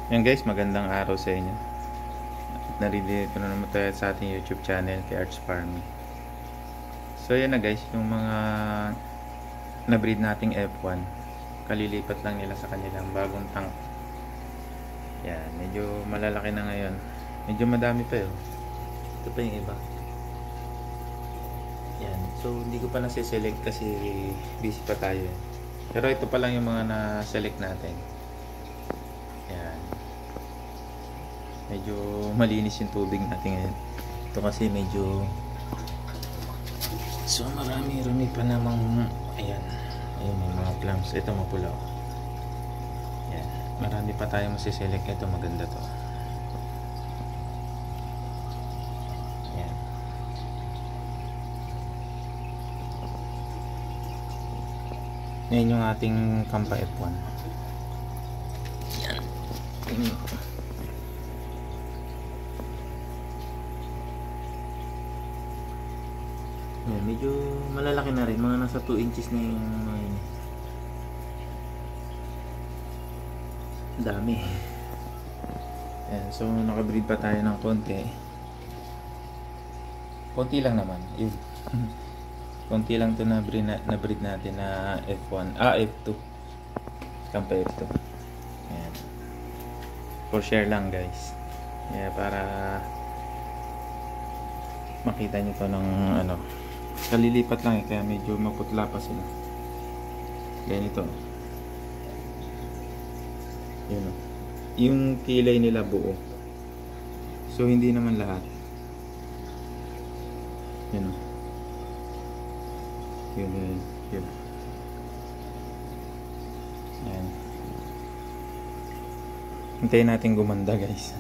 Yan guys, magandang araw sa inyo. Naririnig ko na naman tayo sa ating YouTube channel kay Arts Farming. So yan na guys, yung mga na-breed nating F1, kalilipat lang nila sa kanilang bagong tank. Yan, medyo malalaki na ngayon. Medyo madami pa yun. Ito pa yung iba. Yan, so hindi ko pa nasiselect kasi busy pa tayo. Pero ito pa lang yung mga na-select natin. Yan. Medyo malinis yung tubig natin ngayon. Ito kasi medyo marami pa namang ayan may mga clams. Ito mapula. Yan. Marami pa tayo masiselect. Ito maganda to. Yan. Yan yung ating Kampa F1. Yan. Yan, medyo malalaki na rin, mga nasa 2 inches na yung dami. Yan, so nakabreed pa tayo ng konti lang naman yun. Konti lang to na breed natin na F1, F2 Kampa F2. Yan, for share lang guys. Yeah, para makita nyo to ng kalilipat lang kaya medyo maputla pa sila. Ganito. Yun o. Yung kilay nila buo. So hindi naman lahat. Yun o. Yun. Yan. Hintayin natin gumanda guys.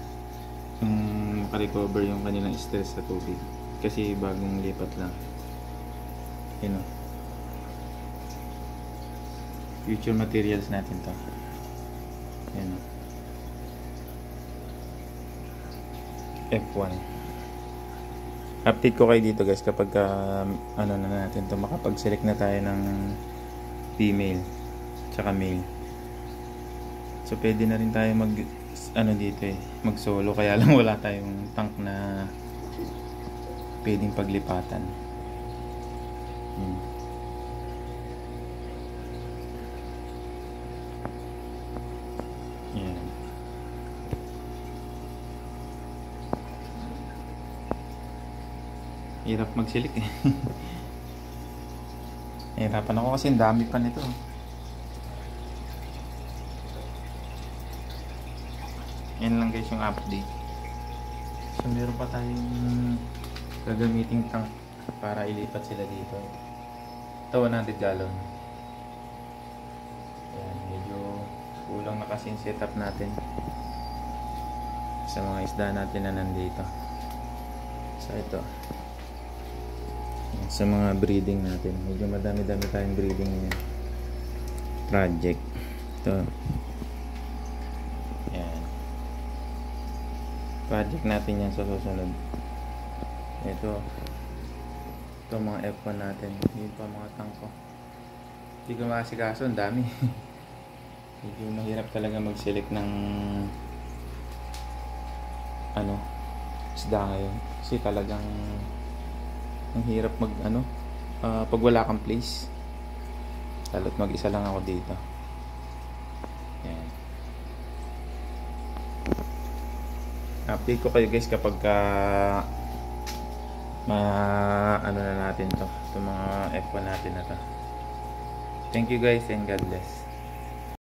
Makarecover yung kanilang stress sa tubig. Kasi bagong lipat lang. Yun o. Future materials natin to. Yun o. F1. Update ko kayo dito guys kapag na natin to, makapag-select na tayo ng female tsaka male. So pwede na rin tayo mag dito mag solo, kaya lang wala tayong tank na pwedeng paglipatan. Yan. Hirap magsilik eh. Hirapan ako kasi ang dami pa nito. Yan lang guys yung update. So meron pa tayong gagamiting tank para ilipat sila dito. Ito 100 gallon. Ayan, medyo kulang na kasi yung setup natin sa mga isda natin na nandito. So ito, ayan, sa mga breeding natin, medyo madami-dami tayong breeding project. Ito, ayan, project natin yan sa susunod. Ito mga F1 natin. Yun pa mga tangko. Hindi ko makasikaso, ang dami. Medyo mahirap talaga mag-select ng isda ngayon. Kasi talagang ang hirap pag wala kang place. Lalo't mag-isa lang ako dito. Yan. Update ko kayo guys kapag na natin to, itong mga F1 natin na to. Thank you guys and God bless.